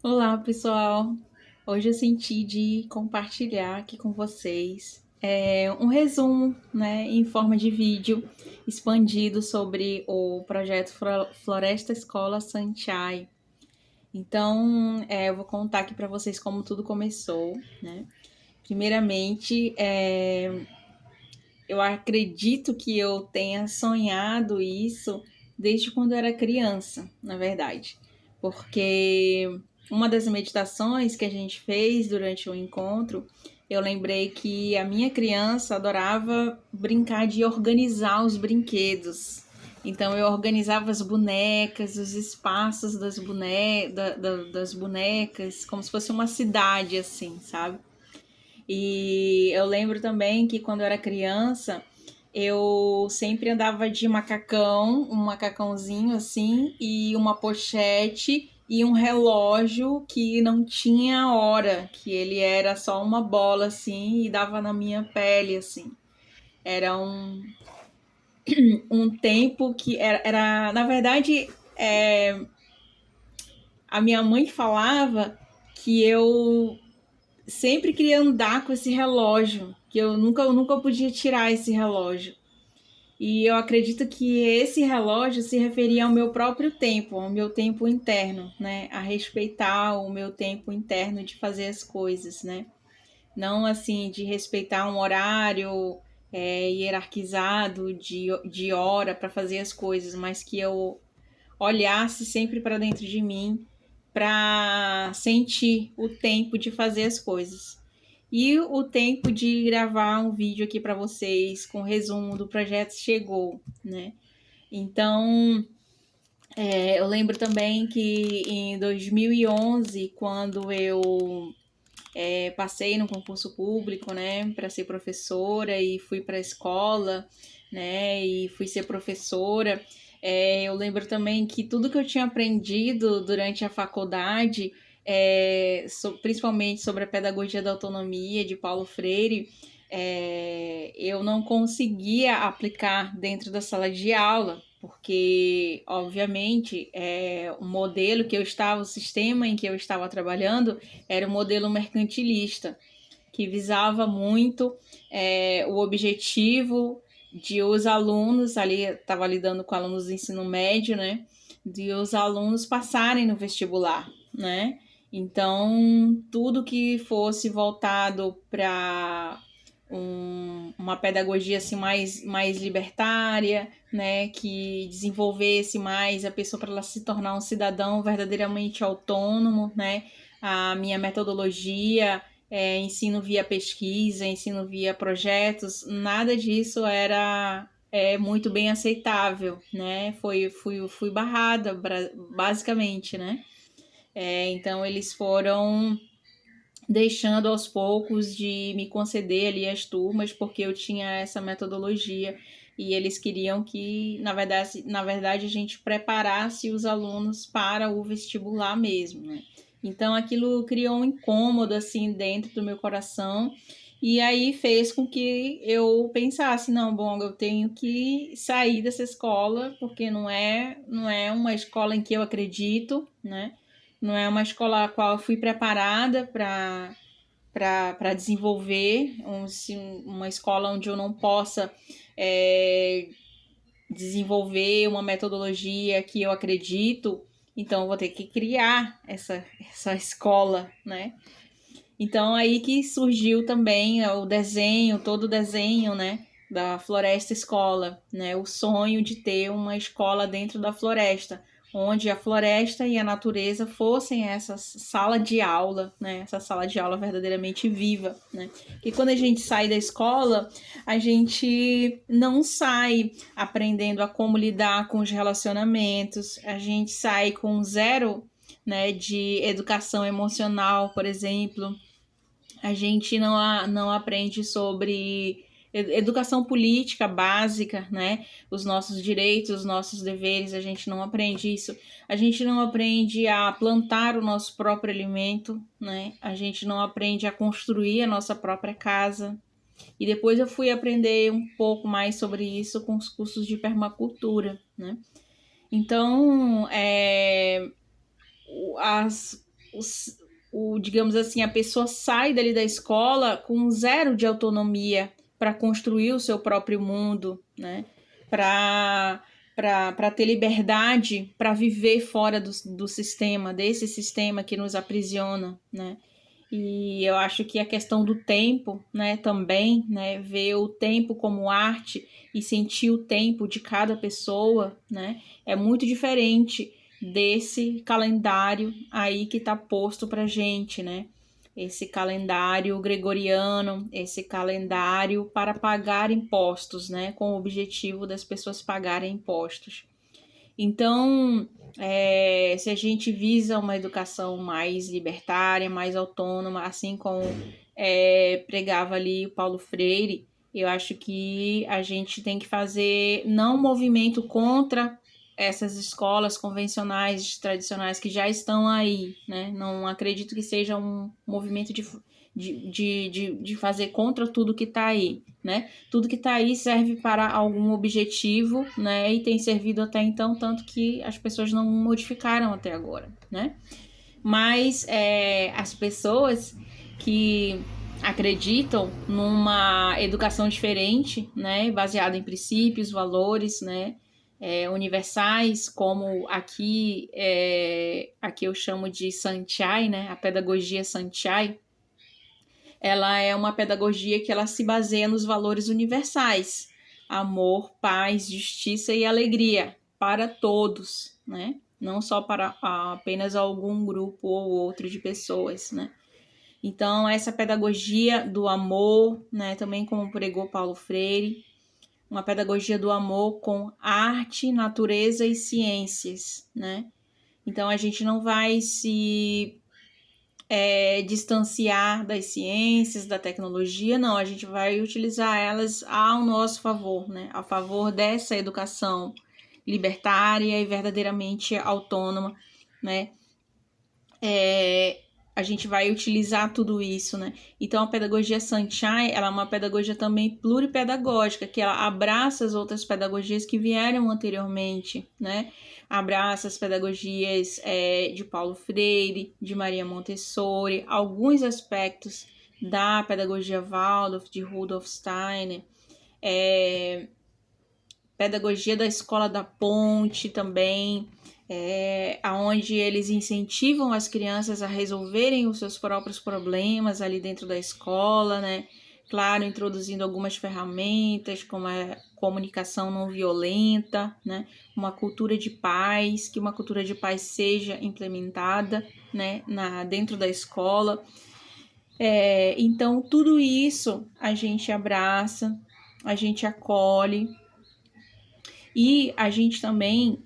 Olá, pessoal! Hoje eu senti de compartilhar aqui com vocês um resumo, né, em forma de vídeo expandido sobre o projeto Floresta Escola Sanchai. Então, eu vou contar aqui para vocês como tudo começou, né? Primeiramente, eu acredito que eu tenha sonhado isso desde quando eu era criança, na verdade. Porque uma das meditações que a gente fez durante o encontro, eu lembrei que a minha criança adorava brincar de organizar os brinquedos. Então eu organizava as bonecas, os espaços das bonecas, como se fosse uma cidade, assim, sabe? E eu lembro também que quando eu era criança, eu sempre andava de macacão, um macacãozinho assim, e uma pochete e um relógio que não tinha hora, que ele era só uma bola assim e dava na minha pele assim. Era um tempo que na verdade, a minha mãe falava que eu sempre queria andar com esse relógio, que eu nunca podia tirar esse relógio. E eu acredito que esse relógio se referia ao meu próprio tempo, ao meu tempo interno, né? A respeitar o meu tempo interno de fazer as coisas, né? Não assim de respeitar um horário hierarquizado de hora para fazer as coisas, mas que eu olhasse sempre para dentro de mim para sentir o tempo de fazer as coisas. E o tempo de gravar um vídeo aqui para vocês com resumo do projeto chegou, né? Então, eu lembro também que em 2011, quando eu passei no concurso público, né, para ser professora e fui para a escola, né, e fui ser professora. Eu lembro também que tudo que eu tinha aprendido durante a faculdade, principalmente sobre a pedagogia da autonomia de Paulo Freire, eu não conseguia aplicar dentro da sala de aula, porque, obviamente, o sistema em que eu estava trabalhando era um modelo mercantilista, que visava muito o objetivo de os alunos, ali estava lidando com alunos do ensino médio, né? De os alunos passarem no vestibular, né? Então, tudo que fosse voltado para uma pedagogia assim mais libertária, né, que desenvolvesse mais a pessoa para ela se tornar um cidadão verdadeiramente autônomo, né? A minha metodologia, ensino via pesquisa, ensino via projetos, nada disso era muito bem aceitável, né? Fui barrada, basicamente, né? Então eles foram deixando aos poucos de me conceder ali as turmas, porque eu tinha essa metodologia e eles queriam que, na verdade a gente preparasse os alunos para o vestibular mesmo, né? Então aquilo criou um incômodo assim dentro do meu coração e aí fez com que eu pensasse, não, bom, eu tenho que sair dessa escola porque não é uma escola em que eu acredito, né? Não é uma escola a qual eu fui preparada para desenvolver, uma escola onde eu não possa é, desenvolver uma metodologia que eu acredito, então eu vou ter que criar essa escola, né? Então aí que surgiu também o desenho, todo o desenho, né, da Floresta Escola, né, o sonho de ter uma escola dentro da floresta, onde a floresta e a natureza fossem essa sala de aula, né, essa sala de aula verdadeiramente viva, né? E quando a gente sai da escola, a gente não sai aprendendo a como lidar com os relacionamentos, a gente sai com zero, né, de educação emocional, por exemplo, a gente não aprende sobre educação política básica, né? Os nossos direitos, os nossos deveres, a gente não aprende isso. A gente não aprende a plantar o nosso próprio alimento, né? A gente não aprende a construir a nossa própria casa. E depois eu fui aprender um pouco mais sobre isso com os cursos de permacultura, né? Então, as digamos assim, a pessoa sai dali da escola com zero de autonomia para construir o seu próprio mundo, né? Para ter liberdade para viver fora do sistema, desse sistema que nos aprisiona, né? E eu acho que a questão do tempo, né, também, né, ver o tempo como arte e sentir o tempo de cada pessoa, né, é muito diferente desse calendário aí que está posto para gente, né? Esse calendário gregoriano, esse calendário para pagar impostos, né, com o objetivo das pessoas pagarem impostos. Então, se a gente visa uma educação mais libertária, mais autônoma, assim como pregava ali Paulo Freire, eu acho que a gente tem que fazer não um movimento contra essas escolas convencionais, tradicionais que já estão aí, né? Não acredito que seja um movimento de fazer contra tudo que está aí, né? Tudo que está aí serve para algum objetivo, né? E tem servido até então, tanto que as pessoas não modificaram até agora, né? Mas as pessoas que acreditam numa educação diferente, né? Baseada em princípios, valores, né? Universais, como aqui eu chamo de Sanchai, né? A pedagogia Sanchai, ela é uma pedagogia que ela se baseia nos valores universais: amor, paz, justiça e alegria para todos, né? Não só para apenas algum grupo ou outro de pessoas, né? Então, essa pedagogia do amor, né, também como pregou Paulo Freire, uma pedagogia do amor com arte, natureza e ciências, né? Então, a gente não vai se distanciar das ciências, da tecnologia, não, a gente vai utilizar elas ao nosso favor, né? A favor dessa educação libertária e verdadeiramente autônoma, né? A gente vai utilizar tudo isso, né? Então, a pedagogia Sanchai, ela é uma pedagogia também pluripedagógica, que ela abraça as outras pedagogias que vieram anteriormente, né? Abraça as pedagogias de Paulo Freire, de Maria Montessori, alguns aspectos da pedagogia Waldorf, de Rudolf Steiner, pedagogia da Escola da Ponte também, onde eles incentivam as crianças a resolverem os seus próprios problemas ali dentro da escola, né? Claro, introduzindo algumas ferramentas, como a comunicação não violenta, né? Uma cultura de paz, que uma cultura de paz seja implementada, né? Dentro da escola. Então, tudo isso a gente abraça, a gente acolhe, e a gente também,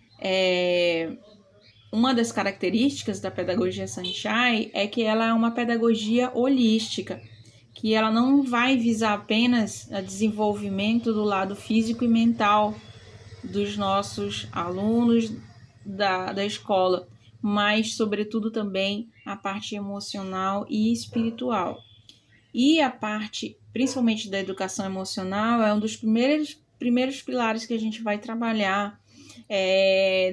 uma das características da pedagogia Sanchai é que ela é uma pedagogia holística, que ela não vai visar apenas o desenvolvimento do lado físico e mental dos nossos alunos da escola, mas, sobretudo, também a parte emocional e espiritual. E a parte, principalmente da educação emocional, é um dos primeiros pilares que a gente vai trabalhar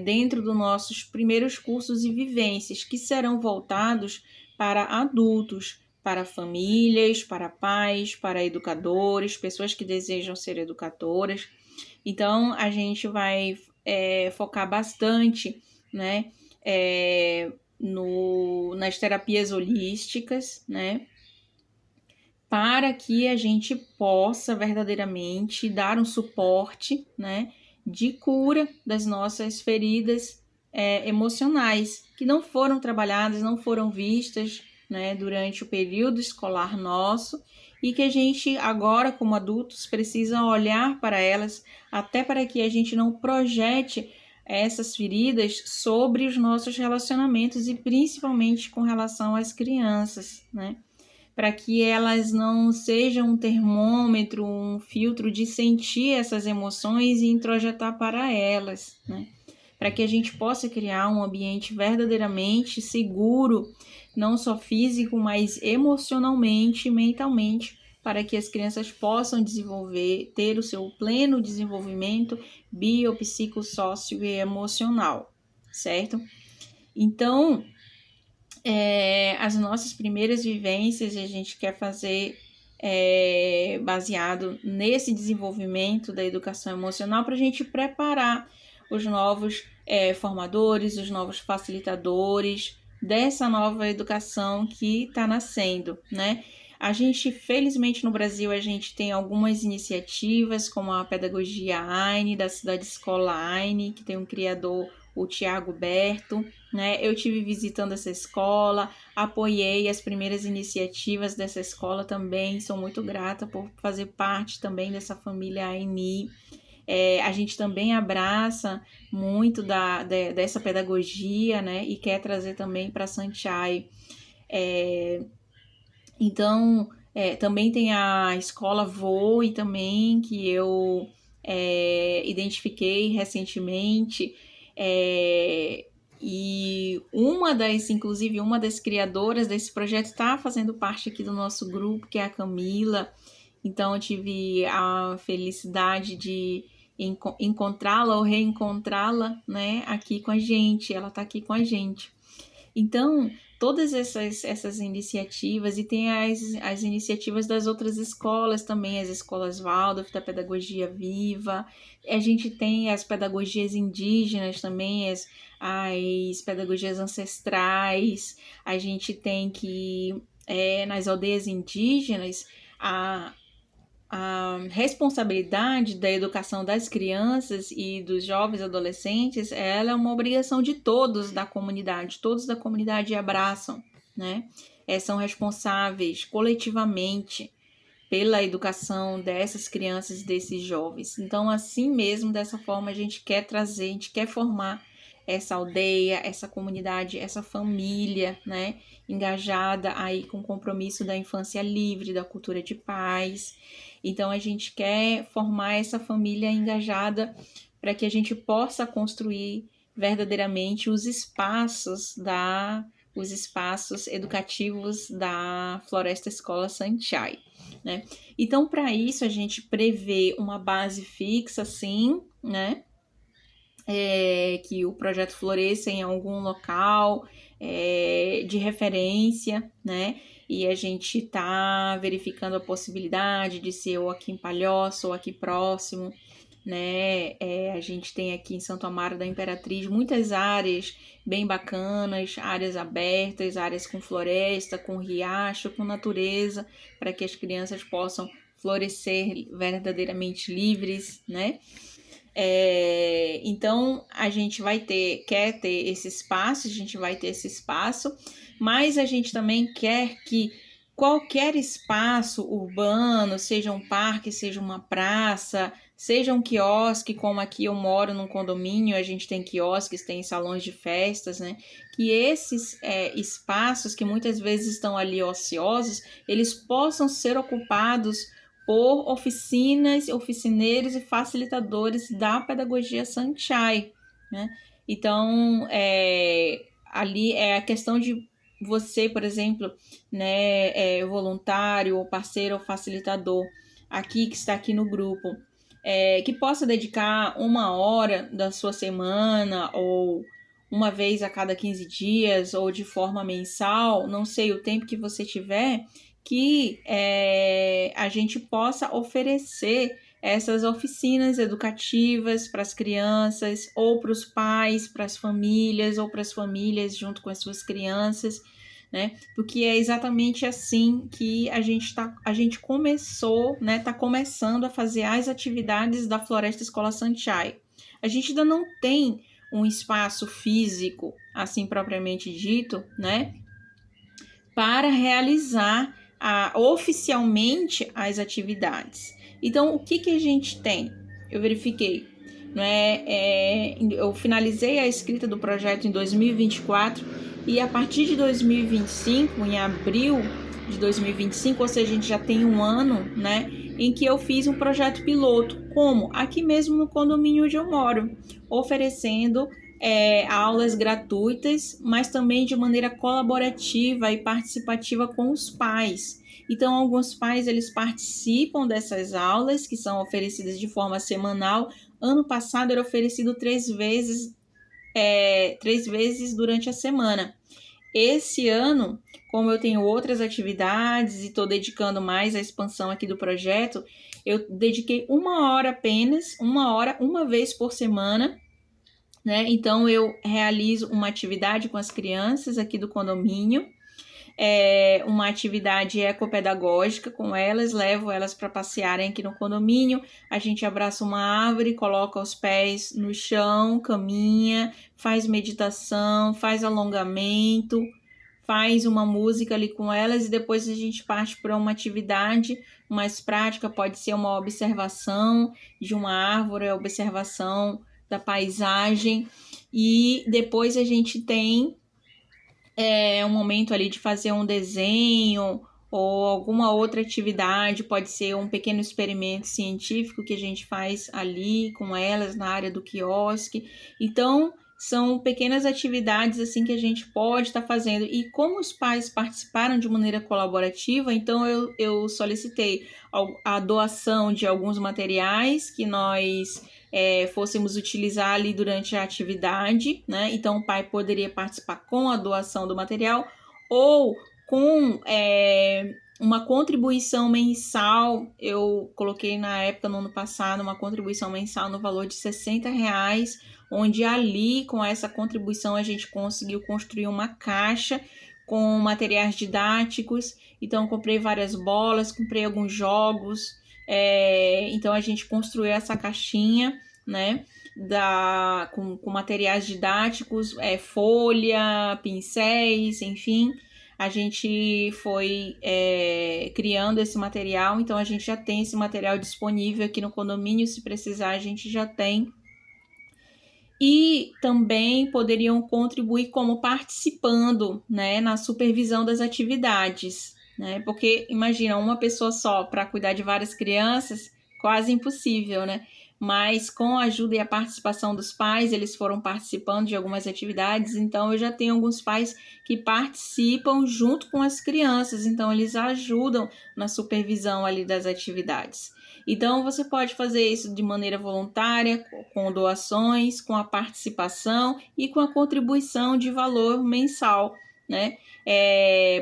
dentro dos nossos primeiros cursos e vivências, que serão voltados para adultos, para famílias, para pais, para educadores, pessoas que desejam ser educadoras. Então, a gente vai focar bastante, né, nas terapias holísticas, né, para que a gente possa verdadeiramente dar um suporte, né, de cura das nossas feridas emocionais, que não foram trabalhadas, não foram vistas, né, durante o período escolar nosso, e que a gente agora, como adultos, precisa olhar para elas, até para que a gente não projete essas feridas sobre os nossos relacionamentos e principalmente com relação às crianças, né? Para que elas não sejam um termômetro, um filtro de sentir essas emoções e introjetar para elas, né? Para que a gente possa criar um ambiente verdadeiramente seguro, não só físico, mas emocionalmente e mentalmente, para que as crianças possam desenvolver, ter o seu pleno desenvolvimento bio, psico, sócio e emocional, certo? Então, as nossas primeiras vivências a gente quer fazer baseado nesse desenvolvimento da educação emocional para a gente preparar os novos formadores, os novos facilitadores dessa nova educação que está nascendo, né? A gente, felizmente no Brasil, a gente tem algumas iniciativas, como a Pedagogia AINE, da Cidade Escola AINE, que tem um criador, o Tiago Berto, né? Eu tive visitando essa escola, apoiei as primeiras iniciativas dessa escola também, sou muito grata por fazer parte também dessa família AINI. A gente também abraça muito dessa pedagogia, né? E quer trazer também para Sanchay. Então, também tem a escola Voe também, que eu identifiquei recentemente. E inclusive, uma das criadoras desse projeto está fazendo parte aqui do nosso grupo, que é a Camila. Então, eu tive a felicidade de encontrá-la ou reencontrá-la, né, aqui com a gente. Ela está aqui com a gente. Então, todas essas iniciativas, e tem as iniciativas das outras escolas também, as escolas Waldorf, da Pedagogia Viva, a gente tem as pedagogias indígenas também, as pedagogias ancestrais, a gente tem que, nas aldeias indígenas, a responsabilidade da educação das crianças e dos jovens adolescentes, ela é uma obrigação de todos da comunidade abraçam, né? São responsáveis coletivamente pela educação dessas crianças e desses jovens. Então, assim mesmo, dessa forma, a gente quer trazer, a gente quer formar essa aldeia, essa comunidade, essa família, né, engajada aí com o compromisso da infância livre, da cultura de paz. Então, a gente quer formar essa família engajada para que a gente possa construir verdadeiramente os espaços educativos da Floresta Escola Sanchay, né? Então, para isso, a gente prevê uma base fixa, sim, né? Que o projeto floresça em algum local de referência, né? E a gente está verificando a possibilidade de ser ou aqui em Palhoça ou aqui próximo, né? A gente tem aqui em Santo Amaro da Imperatriz muitas áreas bem bacanas, áreas abertas, áreas com floresta, com riacho, com natureza, para que as crianças possam florescer verdadeiramente livres, né? Então a gente quer ter esse espaço, a gente vai ter esse espaço, mas a gente também quer que qualquer espaço urbano, seja um parque, seja uma praça, seja um quiosque, como aqui eu moro num condomínio, a gente tem quiosques, tem salões de festas, né? Que esses espaços que muitas vezes estão ali ociosos, eles possam ser ocupados por oficineiros e facilitadores da pedagogia Sanchay, né? Então, ali é a questão de você, por exemplo, né, voluntário, ou parceiro, ou facilitador, aqui que está aqui no grupo, que possa dedicar 1 hora da sua semana, ou uma vez a cada 15 dias, ou de forma mensal, não sei o tempo que você tiver, que a gente possa oferecer essas oficinas educativas para as crianças, ou para os pais, para as famílias, ou para as famílias junto com as suas crianças, né? Porque é exatamente assim que a gente começou, né? Está começando a fazer as atividades da Floresta Escola Sanchay. A gente ainda não tem um espaço físico, assim propriamente dito, né? Para realizar oficialmente as atividades. Então, o que a gente tem? Eu verifiquei, eu finalizei a escrita do projeto em 2024 e a partir de 2025, em abril de 2025, ou seja, a gente já tem 1 ano, né, em que eu fiz um projeto piloto, como aqui mesmo no condomínio onde eu moro, oferecendo aulas gratuitas, mas também de maneira colaborativa e participativa com os pais. Então, alguns pais eles participam dessas aulas que são oferecidas de forma semanal. Ano passado era oferecido 3 vezes durante a semana. Esse ano, como eu tenho outras atividades e estou dedicando mais à expansão aqui do projeto, eu dediquei 1 hora apenas, 1 hora, uma vez por semana, né? Então eu realizo uma atividade com as crianças aqui do condomínio, uma atividade ecopedagógica com elas, levo elas para passearem aqui no condomínio, a gente abraça uma árvore, coloca os pés no chão, caminha, faz meditação, faz alongamento, faz uma música ali com elas e depois a gente parte para uma atividade mais prática, pode ser uma observação de uma árvore, observação da paisagem, e depois a gente tem um momento ali de fazer um desenho ou alguma outra atividade, pode ser um pequeno experimento científico que a gente faz ali com elas na área do quiosque. Então, são pequenas atividades assim que a gente pode estar fazendo. E como os pais participaram de maneira colaborativa, então eu solicitei a doação de alguns materiais que nós fôssemos utilizar ali durante a atividade, né? Então o pai poderia participar com a doação do material ou com uma contribuição mensal. Eu coloquei na época, no ano passado, uma contribuição mensal no valor de R$60, onde ali, com essa contribuição, a gente conseguiu construir uma caixa com materiais didáticos. Então, comprei várias bolas, comprei alguns jogos. Então, a gente construiu essa caixinha, né? Com materiais didáticos, folha, pincéis, enfim. A gente foi criando esse material, então a gente já tem esse material disponível aqui no condomínio, se precisar a gente já tem. E também poderiam contribuir como participando, né, na supervisão das atividades, né? Porque imagina, uma pessoa só para cuidar de várias crianças, quase impossível, né? Mas com a ajuda e a participação dos pais, eles foram participando de algumas atividades, então eu já tenho alguns pais que participam junto com as crianças, então eles ajudam na supervisão ali das atividades. Então, você pode fazer isso de maneira voluntária, com doações, com a participação e com a contribuição de valor mensal, né?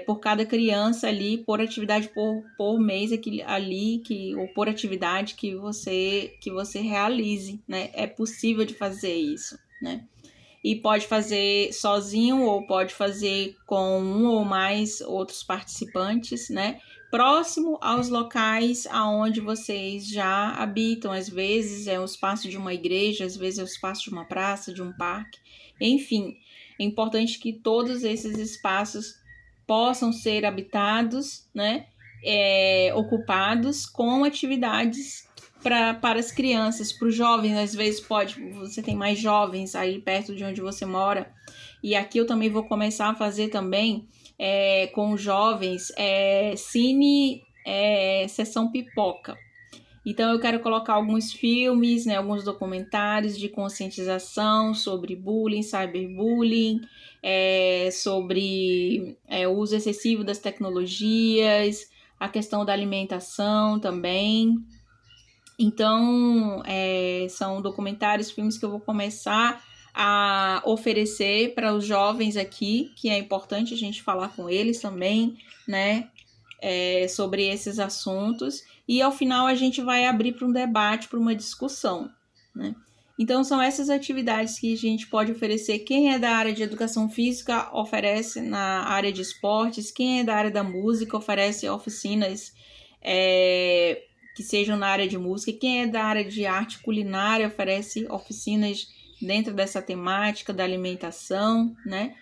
Por cada criança ali, por atividade por mês ali, ou por atividade que você realize, né? É possível de fazer isso, né? E pode fazer sozinho ou pode fazer com um ou mais outros participantes, né? Próximo aos locais aonde vocês já habitam. Às vezes é o espaço de uma igreja, às vezes é o espaço de uma praça, de um parque. Enfim, é importante que todos esses espaços possam ser habitados, né? Ocupados com atividades para as crianças, para os jovens. Às vezes você tem mais jovens aí perto de onde você mora, e aqui eu também vou começar a fazer também com os jovens cine sessão pipoca. Então eu quero colocar alguns filmes, né, alguns documentários de conscientização sobre bullying, cyberbullying, sobre o uso excessivo das tecnologias, a questão da alimentação também. Então, são documentários, filmes que eu vou começar a oferecer para os jovens aqui, que é importante a gente falar com eles também, né, sobre esses assuntos. E ao final a gente vai abrir para um debate, para uma discussão, né? Então, são essas atividades que a gente pode oferecer. Quem é da área de educação física oferece na área de esportes, quem é da área da música oferece oficinas que sejam na área de música, quem é da área de arte culinária oferece oficinas dentro dessa temática da alimentação, né?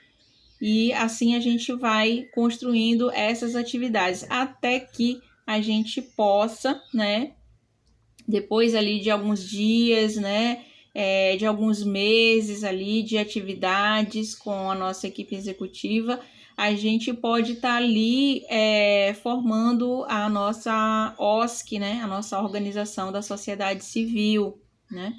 E assim a gente vai construindo essas atividades até que a gente possa, né, depois ali de alguns dias, né, de alguns meses ali de atividades com a nossa equipe executiva, a gente pode estar ali formando a nossa OSC, né, a nossa organização da sociedade civil, né?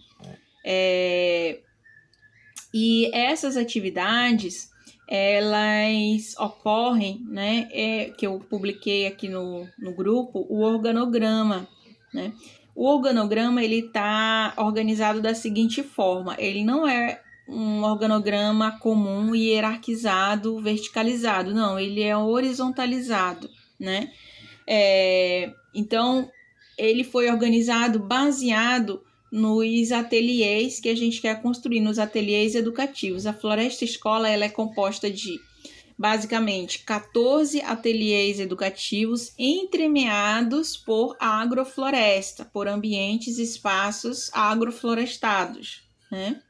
E essas atividades, elas ocorrem, né, que eu publiquei aqui no grupo, o organograma, né? O organograma, ele está organizado da seguinte forma, ele não é um organograma comum, hierarquizado, verticalizado. Não, ele é horizontalizado, né? Então, ele foi organizado baseado nos ateliês que a gente quer construir, nos ateliês educativos. A Floresta Escola ela é composta de, basicamente, 14 ateliês educativos entremeados por agrofloresta, por ambientes e espaços agroflorestados, né?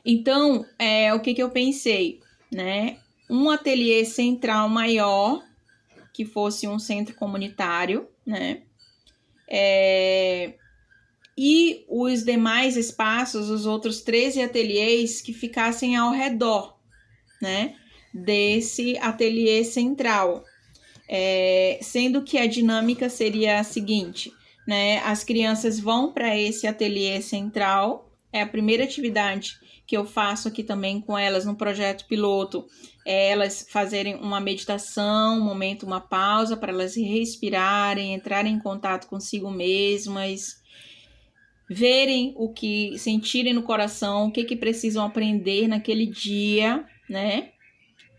Então, o que eu pensei, né? Um ateliê central maior, que fosse um centro comunitário, né? E os demais espaços, os outros 13 ateliês, que ficassem ao redor, né? Desse ateliê central. Sendo que a dinâmica seria a seguinte, né? As crianças vão para esse ateliê central, é a primeira atividade que eu faço aqui também com elas no projeto piloto, elas fazerem uma meditação, um momento, uma pausa, para elas respirarem, entrarem em contato consigo mesmas, verem o que, sentirem no coração, o que precisam aprender naquele dia, né?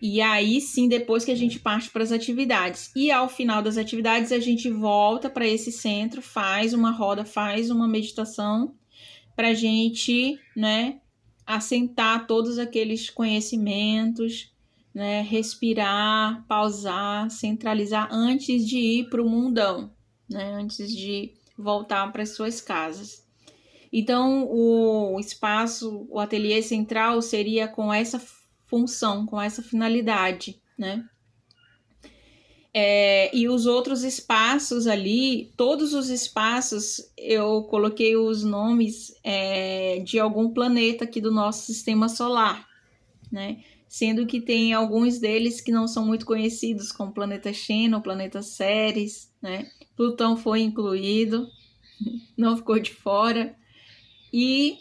E aí sim, depois que a gente parte para as atividades. E ao final das atividades, a gente volta para esse centro, faz uma roda, faz uma meditação, para a gente, né, assentar todos aqueles conhecimentos, né, respirar, pausar, centralizar antes de ir para o mundão, né, antes de voltar para as suas casas. Então, o espaço, o ateliê central seria com essa função, com essa finalidade, né? E os outros espaços ali, todos os espaços, eu coloquei os nomes de algum planeta aqui do nosso sistema solar, né? Sendo que tem alguns deles que não são muito conhecidos, como o planeta Xena, o planeta Ceres, né? Plutão foi incluído, não ficou de fora. E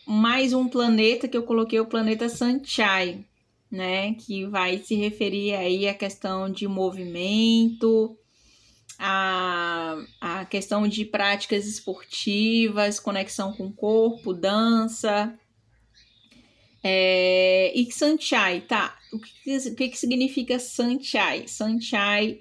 mais um planeta que eu coloquei, o planeta Sanchai, né? Que vai se referir aí à questão de movimento, a questão de práticas esportivas, conexão com o corpo, dança. E Sanchai, tá? O que significa Sanchai? Sanchai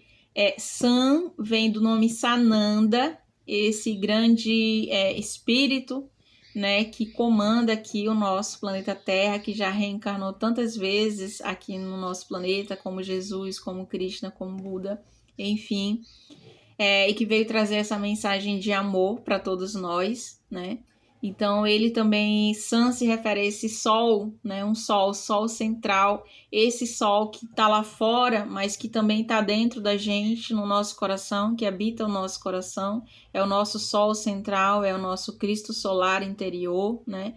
San vem do nome Sananda, esse grande espírito, né, que comanda aqui o nosso planeta Terra, que já reencarnou tantas vezes aqui no nosso planeta, como Jesus, como Krishna, como Buda, enfim, e que veio trazer essa mensagem de amor para todos nós, né? Então, ele também, Sun se refere a esse sol, né? Um sol central, esse sol que está lá fora, mas que também está dentro da gente, no nosso coração, que habita o nosso coração, é o nosso sol central, é o nosso Cristo solar interior, né?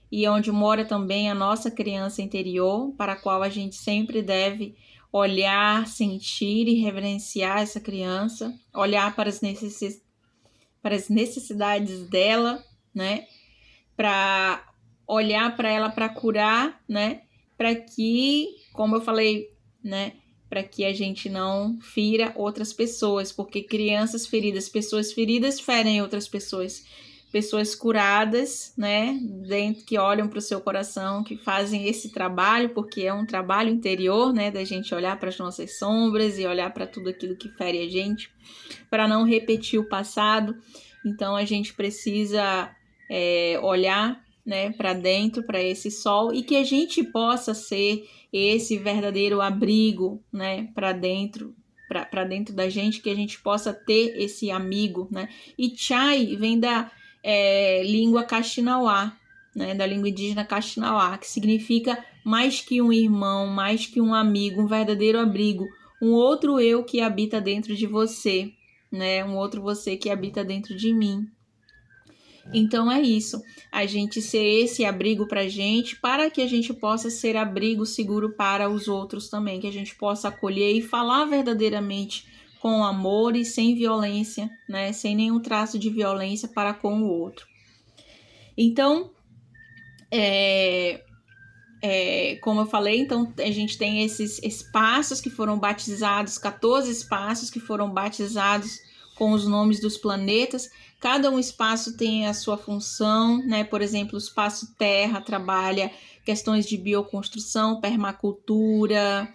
E onde mora também a nossa criança interior, para a qual a gente sempre deve olhar, sentir e reverenciar essa criança, olhar para as necessidades dela, né? Para olhar para ela para curar, né? Para que, como eu falei, né? Para que a gente não fira outras pessoas, porque crianças feridas, pessoas feridas ferem outras pessoas. Pessoas curadas, né? Dentro, que olham para o seu coração, que fazem esse trabalho, porque é um trabalho interior, né? Da gente olhar para as nossas sombras e olhar para tudo aquilo que fere a gente, para não repetir o passado. Então a gente precisa olhar, né, para dentro, para esse sol, e que a gente possa ser esse verdadeiro abrigo, né, para dentro da gente, que a gente possa ter esse amigo, né? E Chai vem da língua Kaxinawá, né, da língua indígena Kaxinawá, que significa mais que um irmão, mais que um amigo, um verdadeiro abrigo, um outro eu que habita dentro de você, né? Um outro você que habita dentro de mim. Então é isso, a gente ser esse abrigo pra gente, para que a gente possa ser abrigo seguro para os outros também, que a gente possa acolher e falar verdadeiramente com amor e sem violência, né? Sem nenhum traço de violência para com o outro. Então, como eu falei, então a gente tem esses espaços que foram batizados, 14 espaços que foram batizados com os nomes dos planetas. Cada um espaço tem a sua função, né? Por exemplo, o espaço terra trabalha questões de bioconstrução, permacultura,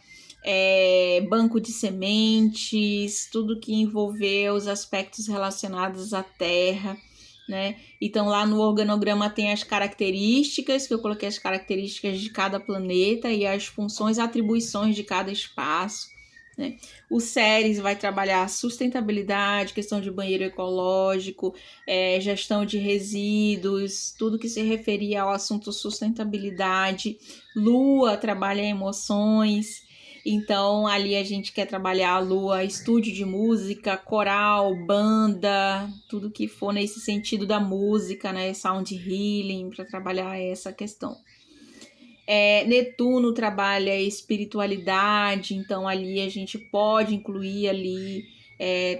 banco de sementes, tudo que envolver os aspectos relacionados à terra, né? Então, lá no organograma tem as características, que eu coloquei as características de cada planeta e as funções, atribuições de cada espaço, né? O SERES vai trabalhar sustentabilidade, questão de banheiro ecológico, gestão de resíduos, tudo que se referia ao assunto sustentabilidade. Lua trabalha emoções. Então, ali a gente quer trabalhar a lua, estúdio de música, coral, banda, tudo que for nesse sentido da música, né? Sound healing, para trabalhar essa questão. Netuno trabalha espiritualidade, então ali a gente pode incluir ali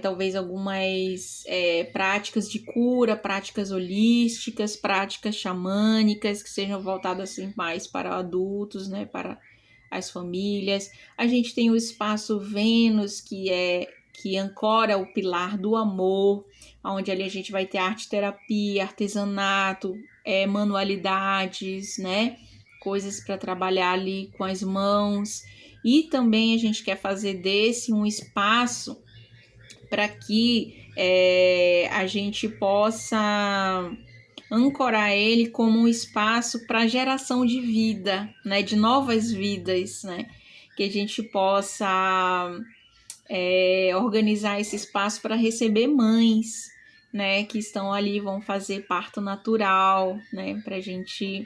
talvez algumas práticas de cura, práticas holísticas, práticas xamânicas que sejam voltadas assim, mais para adultos, né? Para as famílias. A gente tem o espaço Vênus, que ancora o pilar do amor, onde ali a gente vai ter arte terapia, artesanato, manualidades, né? Coisas para trabalhar ali com as mãos. E também a gente quer fazer desse um espaço para que a gente possa ancorar ele como um espaço para geração de vida, né, de novas vidas, né, que a gente possa organizar esse espaço para receber mães, né, que estão ali, vão fazer parto natural, né, para a gente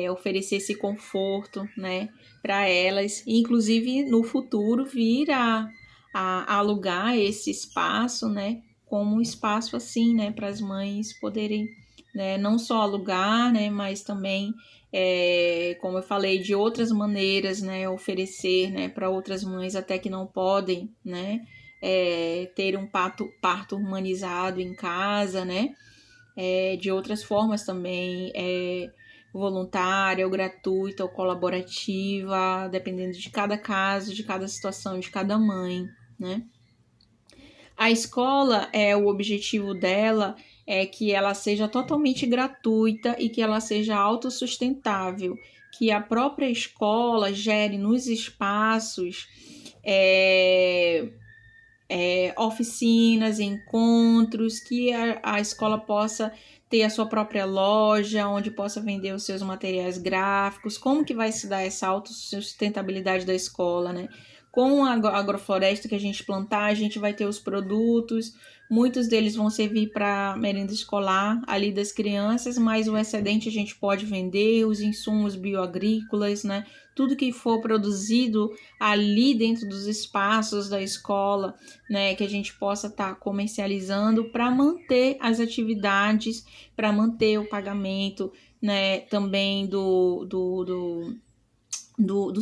oferecer esse conforto, né, para elas, e inclusive no futuro vir a alugar esse espaço, né, como um espaço assim, né, para as mães poderem, né, não só alugar, né, mas também, como eu falei, de outras maneiras, né, oferecer, né, para outras mães até que não podem, né, ter um parto humanizado em casa, né, de outras formas também, voluntária ou gratuita ou colaborativa, dependendo de cada caso, de cada situação, de cada mãe, né? A escola, o objetivo dela é que ela seja totalmente gratuita e que ela seja autossustentável, que a própria escola gere nos espaços oficinas, encontros, que a escola possa ter a sua própria loja, onde possa vender os seus materiais gráficos. Como que vai se dar essa autossustentabilidade da escola, né? Com a agrofloresta que a gente plantar, a gente vai ter os produtos, muitos deles vão servir para merenda escolar ali das crianças, mas o excedente a gente pode vender, os insumos bioagrícolas, né? Tudo que for produzido ali dentro dos espaços da escola, né, que a gente possa estar comercializando para manter as atividades, para manter o pagamento, né, também do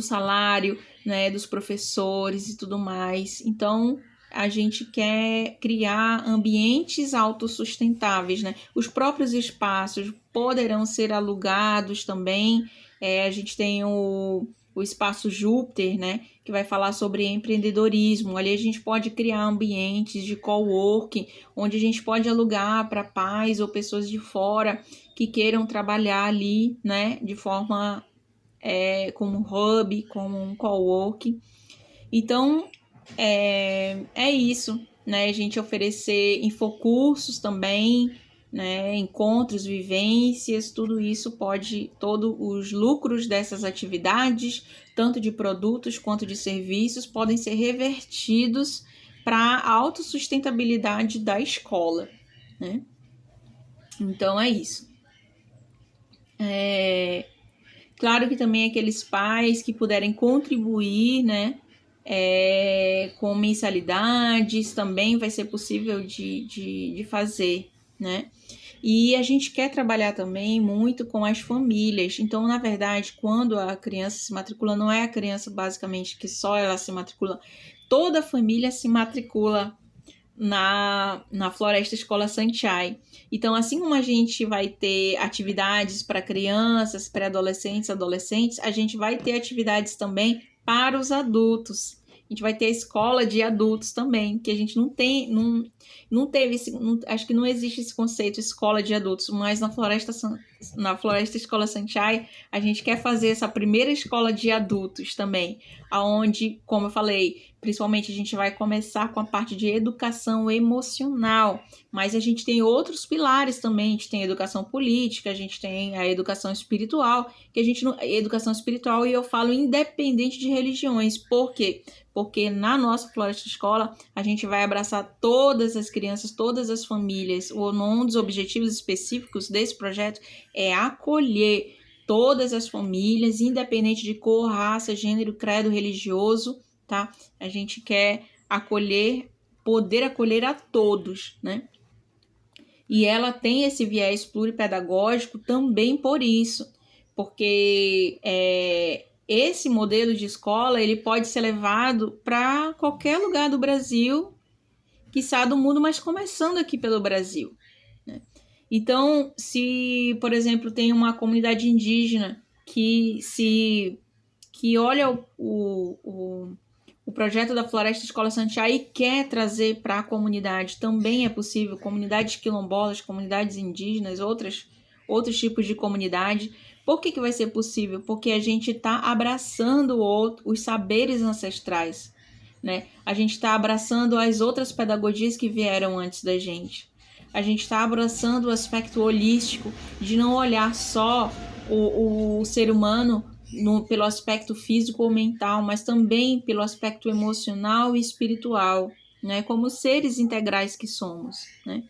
salário, né, dos professores e tudo mais. Então, a gente quer criar ambientes autossustentáveis, né? Os próprios espaços poderão ser alugados também. A gente tem o espaço Júpiter, né, que vai falar sobre empreendedorismo. Ali a gente pode criar ambientes de coworking, onde a gente pode alugar para pais ou pessoas de fora que queiram trabalhar ali, né, de forma como hub, como um coworking. Então, é isso, né? A gente oferecer infocursos também, né? Encontros, vivências, tudo isso pode, todos os lucros dessas atividades, tanto de produtos quanto de serviços, podem ser revertidos para a autossustentabilidade da escola, né? Então, é isso. Claro que também aqueles pais que puderem contribuir, né, com mensalidades, também vai ser possível de fazer, né? E a gente quer trabalhar também muito com as famílias. Então, na verdade, quando a criança se matricula, não é a criança basicamente que só ela se matricula, toda a família se matricula na Floresta Escola Sanchai. Então, assim como a gente vai ter atividades para crianças, pré-adolescentes, adolescentes, a gente vai ter atividades também para os adultos. A gente vai ter a escola de adultos também, que a gente não tem, não teve, acho que não existe esse conceito escola de adultos, mas na Floresta Escola Sanchay, a gente quer fazer essa primeira escola de adultos também, aonde, como eu falei, principalmente a gente vai começar com a parte de educação emocional, mas a gente tem outros pilares também, a gente tem a educação política, a gente tem a educação espiritual, que a gente não, educação espiritual, e eu falo independente de religiões. Por quê? Porque na nossa Floresta Escola a gente vai abraçar todas as crianças, todas as famílias. Um dos objetivos específicos desse projeto é acolher todas as famílias, independente de cor, raça, gênero, credo religioso, tá? A gente quer poder acolher a todos, né? E ela tem esse viés pluripedagógico também por isso, porque esse modelo de escola ele pode ser levado para qualquer lugar do Brasil, quiçá do mundo, mas começando aqui pelo Brasil, né? Então, se, por exemplo, tem uma comunidade indígena que olha o projeto da Floresta Escola Sanchay e quer trazer para a comunidade, também é possível, comunidades quilombolas, comunidades indígenas, outros tipos de comunidade. Por que vai ser possível? Porque a gente está abraçando os saberes ancestrais, né? A gente está abraçando as outras pedagogias que vieram antes da gente. A gente está abraçando o aspecto holístico de não olhar só o ser humano pelo aspecto físico ou mental, mas também pelo aspecto emocional e espiritual, né? Como seres integrais que somos, né?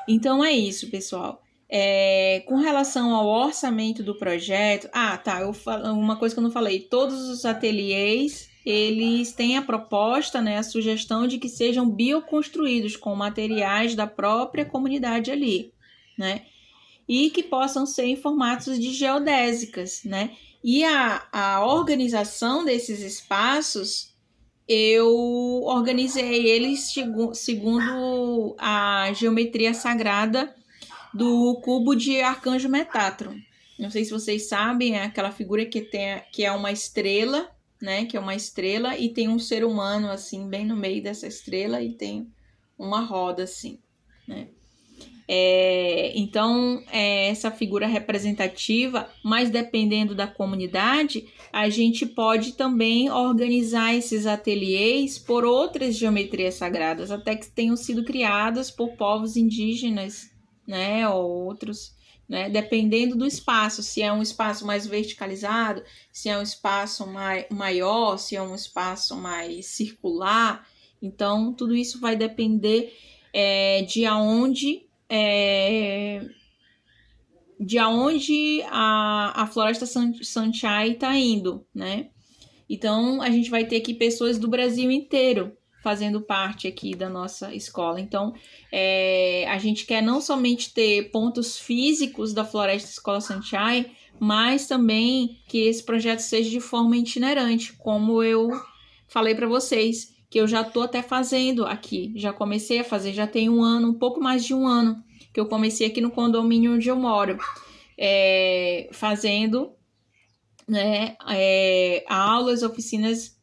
Então é isso, pessoal. Com relação ao orçamento do projeto, uma coisa que eu não falei, todos os ateliês, eles têm a proposta, né, a sugestão de que sejam bioconstruídos com materiais da própria comunidade ali, né? E que possam ser em formatos de geodésicas, né? E a organização desses espaços, eu organizei eles segundo a geometria sagrada do cubo de Arcanjo Metatron. Não sei se vocês sabem, é aquela figura que é uma estrela, né? Que é uma estrela e tem um ser humano assim bem no meio dessa estrela e tem uma roda assim, né? Então, essa figura representativa, mas dependendo da comunidade, a gente pode também organizar esses ateliês por outras geometrias sagradas, até que tenham sido criadas por povos indígenas, né, ou outros, né, dependendo do espaço, se é um espaço mais verticalizado, se é um espaço maior, se é um espaço mais circular. Então, tudo isso vai depender de aonde a Floresta Sanchay está indo, né? Então, a gente vai ter aqui pessoas do Brasil inteiro fazendo parte aqui da nossa escola. Então, a gente quer não somente ter pontos físicos da Floresta Escola Sanchay, mas também que esse projeto seja de forma itinerante, como eu falei para vocês, que eu já estou até fazendo aqui. Já comecei a fazer, já tem um pouco mais de um ano, que eu comecei aqui no condomínio onde eu moro, fazendo, né, aulas, oficinas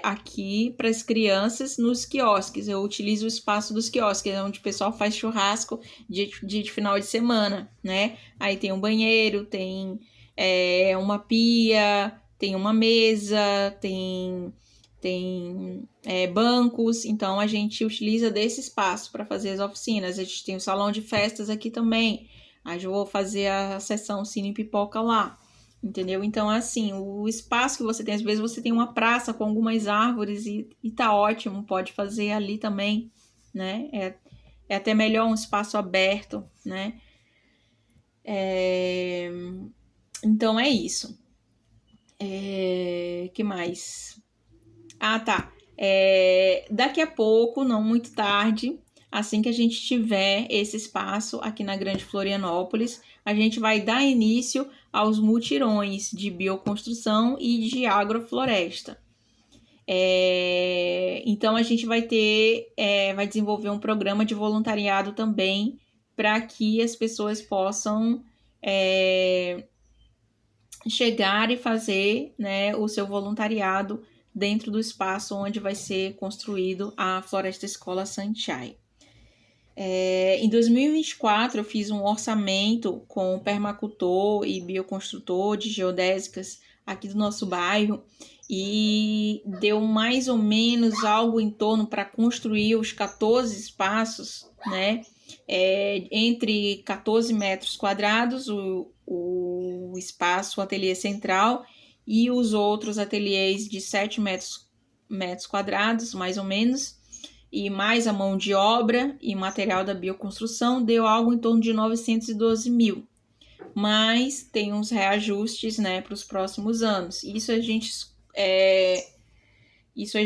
aqui para as crianças nos quiosques. Eu utilizo o espaço dos quiosques, onde o pessoal faz churrasco de final de semana, né? Aí tem um banheiro, tem uma pia, tem uma mesa, tem bancos. Então a gente utiliza desse espaço para fazer as oficinas. A gente tem o salão de festas aqui também. Aí eu vou fazer a sessão Cine Pipoca lá. Entendeu? Então, assim, o espaço que você tem, às vezes você tem uma praça com algumas árvores e tá ótimo, pode fazer ali também, né? É até melhor um espaço aberto, né? Então é isso. Que mais? Tá. Daqui a pouco, não muito tarde, assim que a gente tiver esse espaço aqui na Grande Florianópolis, a gente vai dar início aos mutirões de bioconstrução e de agrofloresta. Então a gente vai desenvolver um programa de voluntariado também para que as pessoas possam chegar e fazer, né, o seu voluntariado dentro do espaço onde vai ser construído a Floresta Escola Sanchay. Em 2024, eu fiz um orçamento com o permacultor e bioconstrutor de geodésicas aqui do nosso bairro e deu mais ou menos algo em torno para construir os 14 espaços, né? Entre 14 metros quadrados, o espaço, o ateliê central, e os outros ateliês de 7 metros quadrados, mais ou menos, e mais a mão de obra e material da bioconstrução, deu algo em torno de 912 mil. Mas tem uns reajustes, né, para os próximos anos. Isso a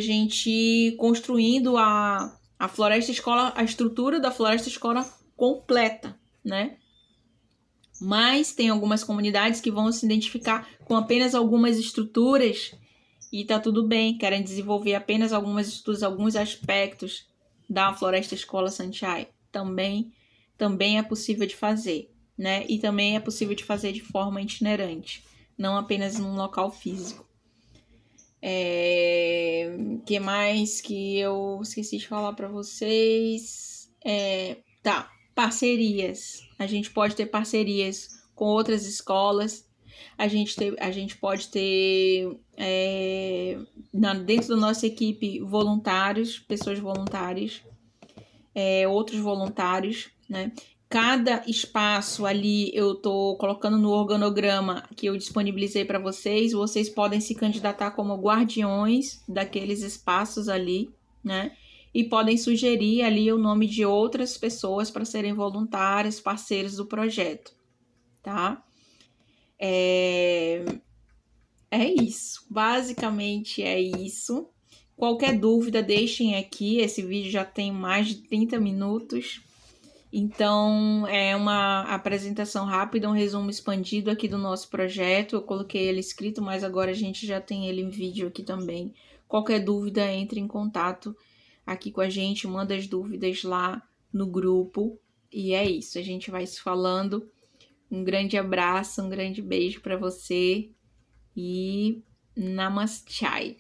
gente construindo a Floresta Escola, a estrutura da Floresta Escola completa, né? Mas tem algumas comunidades que vão se identificar com apenas algumas estruturas e tá tudo bem, querem desenvolver apenas algumas estruturas, alguns aspectos da Floresta Escola Sanchay. Também é possível de fazer, né? E também é possível de fazer de forma itinerante, não apenas num local físico. Que mais que eu esqueci de falar para vocês? Parcerias. A gente pode ter parcerias com outras escolas. A gente pode ter dentro da nossa equipe voluntários, pessoas voluntárias, outros voluntários, né? Cada espaço ali eu tô colocando no organograma que eu disponibilizei para vocês. Vocês podem se candidatar como guardiões daqueles espaços ali, né? E podem sugerir ali o nome de outras pessoas para serem voluntárias, parceiros do projeto, tá? É isso. Basicamente é isso. Qualquer dúvida, deixem aqui. Esse vídeo já tem mais de 30 minutos. Então, é uma apresentação rápida, um resumo expandido aqui do nosso projeto. Eu coloquei ele escrito, mas agora a gente já tem ele em vídeo aqui também. Qualquer dúvida, entre em contato aqui com a gente, manda as dúvidas lá no grupo. E é isso, a gente vai se falando. Um grande abraço, um grande beijo para você e Namaste.